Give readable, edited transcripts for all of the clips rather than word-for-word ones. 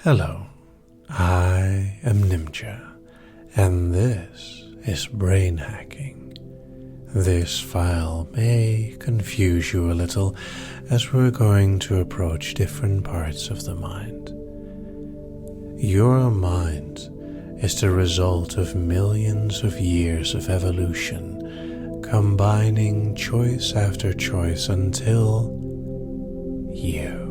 Hello, I am Nimja, and this is Brainhacking. This file may confuse you a little as we're going to approach different parts of the mind. Your mind is the result of millions of years of evolution, combining choice after choice until you.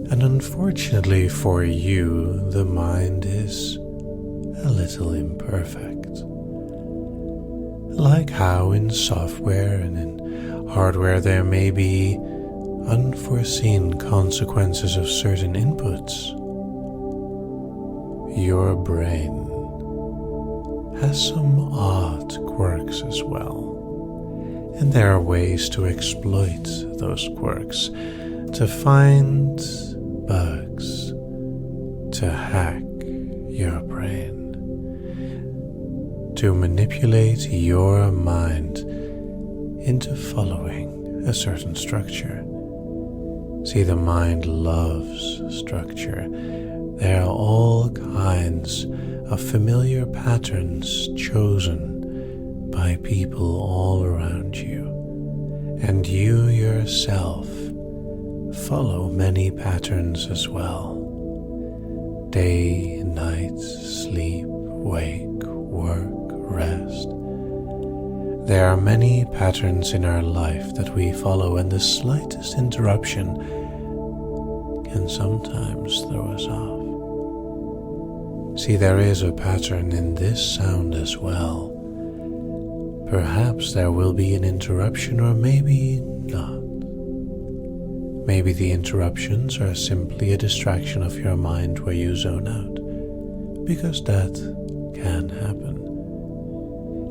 And unfortunately for you, the mind is a little imperfect. Like how in software and in hardware there may be unforeseen consequences of certain inputs, your brain has some odd quirks as well. And there are ways to exploit those quirks, to find bugs, to hack your brain, to manipulate your mind into following a certain structure. See, the mind loves structure. There are all kinds of familiar patterns chosen by people all around you, and you yourself follow many patterns as well. Day, night, sleep, wake, work, rest. There are many patterns in our life that we follow, and the slightest interruption can sometimes throw us off. See, there is a pattern in this sound as well. Perhaps there will be an interruption, or maybe not. Maybe the interruptions are simply a distraction of your mind where you zone out, because that can happen.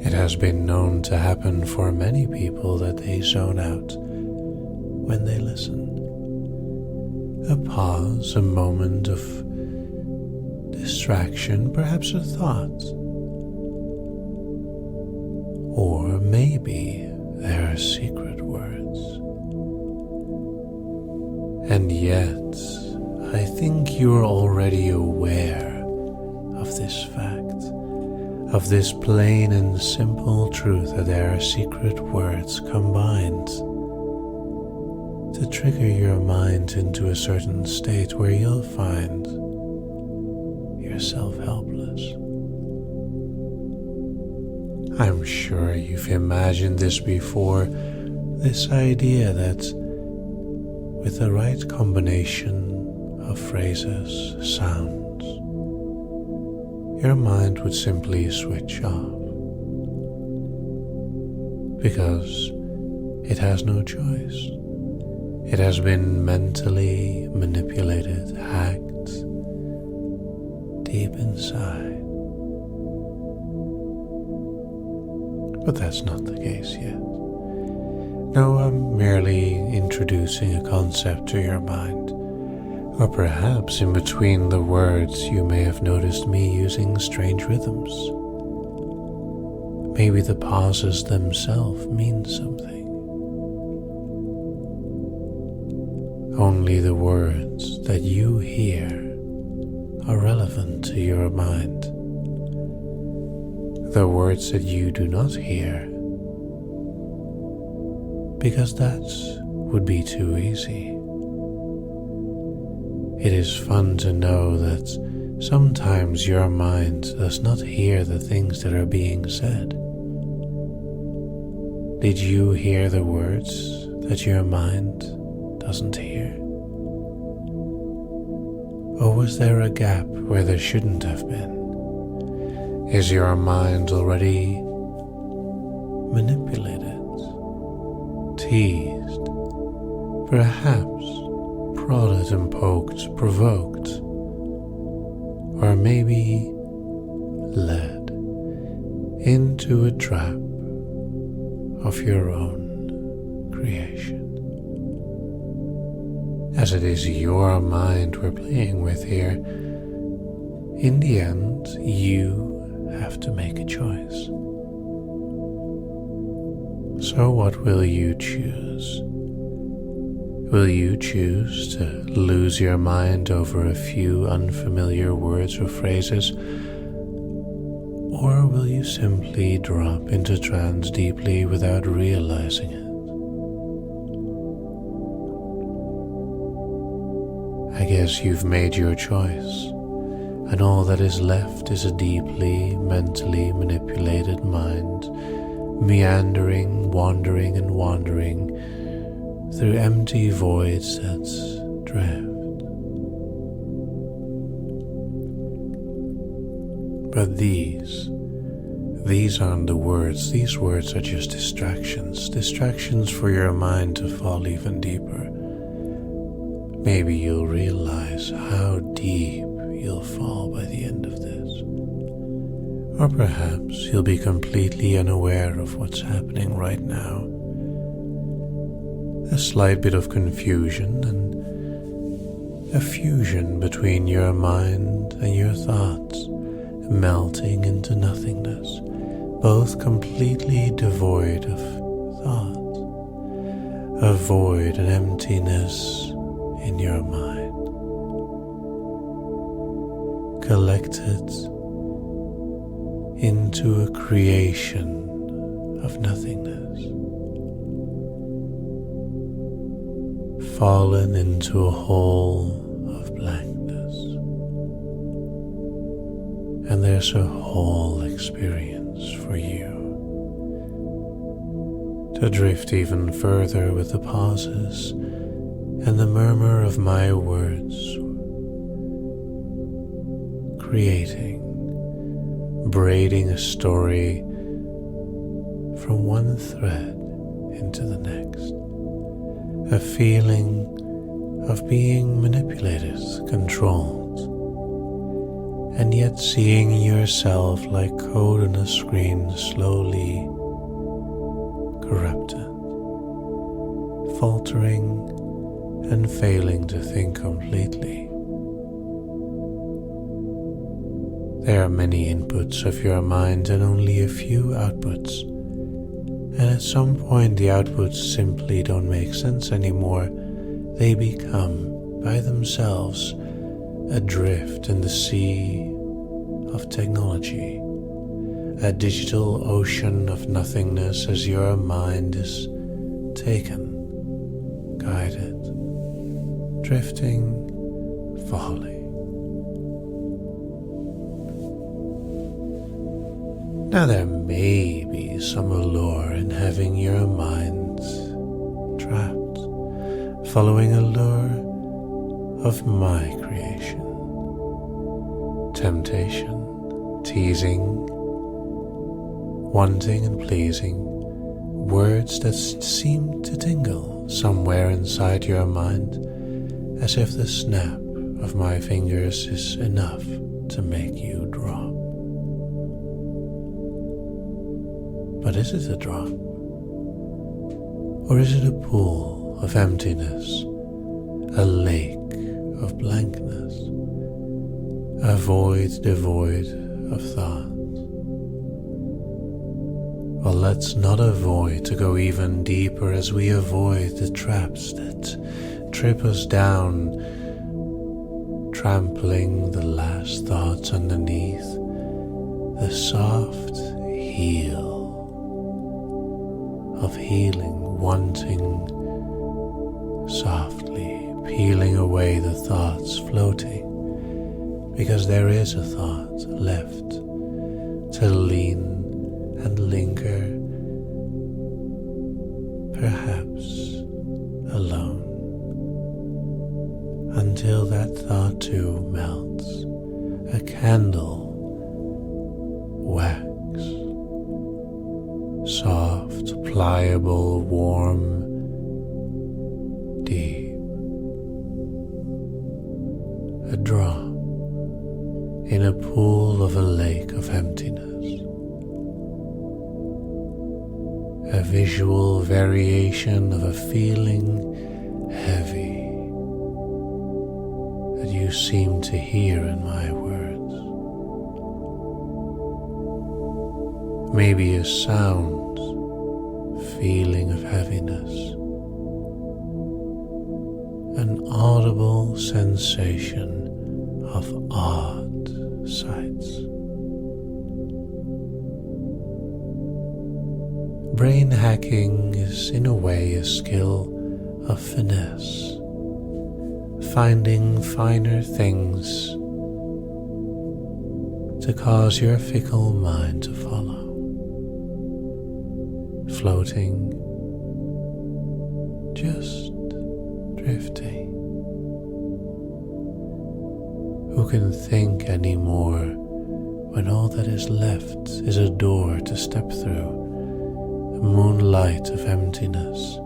It has been known to happen for many people that they zone out when they listen. A pause, a moment of distraction, perhaps a thought. Or maybe there are secret words. And yet, I think you are already aware of this fact, of this plain and simple truth that there are secret words combined to trigger your mind into a certain state where you'll find yourself helpless. I'm sure you've imagined this before, this idea that with the right combination of phrases, sounds, your mind would simply switch off because it has no choice. It has been mentally manipulated, hacked deep inside. But that's not the case yet. No, I'm merely introducing a concept to your mind. Or perhaps in between the words you may have noticed me using strange rhythms. Maybe the pauses themselves mean something. Only the words that you hear are relevant to your mind. The words that you do not hear, because that would be too easy. It is fun to know that sometimes your mind does not hear the things that are being said. Did you hear the words that your mind doesn't hear? Or was there a gap where there shouldn't have been? Is your mind already manipulated, teased, perhaps prodded and poked, provoked, or maybe led into a trap of your own creation? As it is your mind we're playing with here, in the end, you have to make a choice. So what will you choose? Will you choose to lose your mind over a few unfamiliar words or phrases? Or will you simply drop into trance deeply without realizing it? I guess you've made your choice, and all that is left is a deeply mentally manipulated mind, meandering, wandering and wandering through empty voids that drift. But these aren't the words. These words are just distractions for your mind to fall even deeper. Maybe you'll realize how deep you'll fall by the end of this. Or perhaps you'll be completely unaware of what's happening right now. A slight bit of confusion and a fusion between your mind and your thoughts, melting into nothingness, both completely devoid of thought. A void and emptiness in your mind, collected into a creation of nothingness, fallen into a hole of blankness. And there's a whole experience for you to drift even further with the pauses and the murmur of my words, creating, braiding a story from one thread into the next, a feeling of being manipulated, controlled, and yet seeing yourself like code on a screen slowly corrupted, faltering and failing to think completely. There are many inputs of your mind and only a few outputs, and at some point the outputs simply don't make sense anymore. They become, by themselves, adrift in the sea of technology, a digital ocean of nothingness as your mind is taken, guided, drifting, falling. Now there may be some allure in having your mind trapped, following a lure of my creation. Temptation, teasing, wanting and pleasing, words that seem to tingle somewhere inside your mind, as if the snap of my fingers is enough to make you drop. But is it a drop? Or is it a pool of emptiness, a lake of blankness, a void devoid of thought? Well, let's not avoid to go even deeper as we avoid the traps that trip us down, trampling the last thoughts underneath, the soft heel of healing, wanting softly, peeling away the thoughts floating, because there is a thought left to lean and linger, perhaps alone, until that thought too melts, a candle, wax, soft, pliable, warm, deep, a drop in a pool of a lake of emptiness, a visual variation of a feeling heavy that you seem to hear in my words. Maybe a sound, feeling of heaviness, an audible sensation of odd sights. Brain hacking is in a way a skill of finesse, finding finer things to cause your fickle mind to follow, floating, just drifting. Who can think anymore when all that is left is a door to step through, a moonlight of emptiness,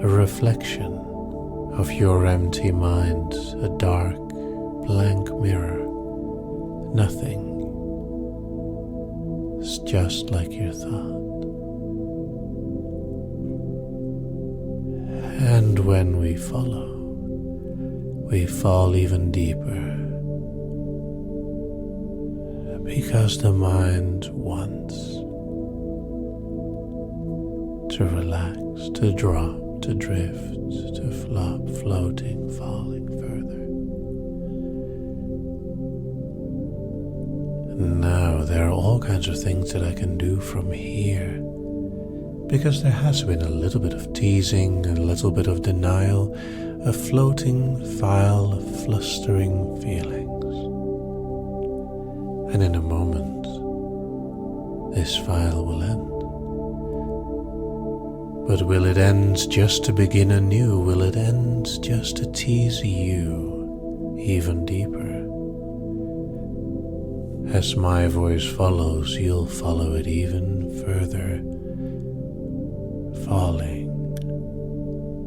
a reflection of your empty mind, a dark, blank mirror, nothing. It's just like your thought. And when we follow, we fall even deeper, because the mind wants to relax, to drop, to drift, to flop, floating, falling further. And now there are all kinds of things that I can do from here, because there has been a little bit of teasing, a little bit of denial, a floating file of flustering feelings. And in a moment, this file will end. But will it end just to begin anew? Will it end just to tease you even deeper? As my voice follows, you'll follow it even further, falling,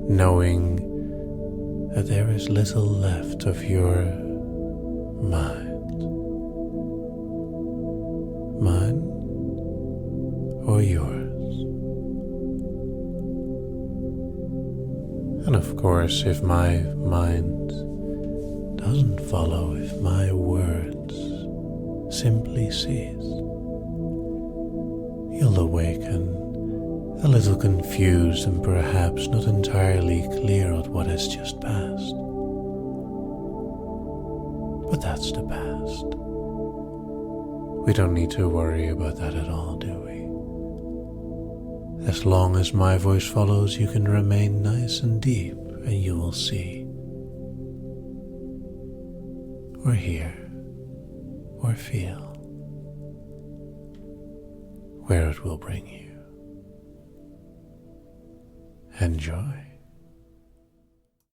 knowing that there is little left of your mind. Mine or yours? And of course, if my mind doesn't follow, if my words simply cease, you'll awaken a little confused and perhaps not entirely clear on what has just passed. But that's the past. We don't need to worry about that at all, do we? As long as my voice follows, you can remain nice and deep, and you will see, or hear, or feel where it will bring you. Enjoy.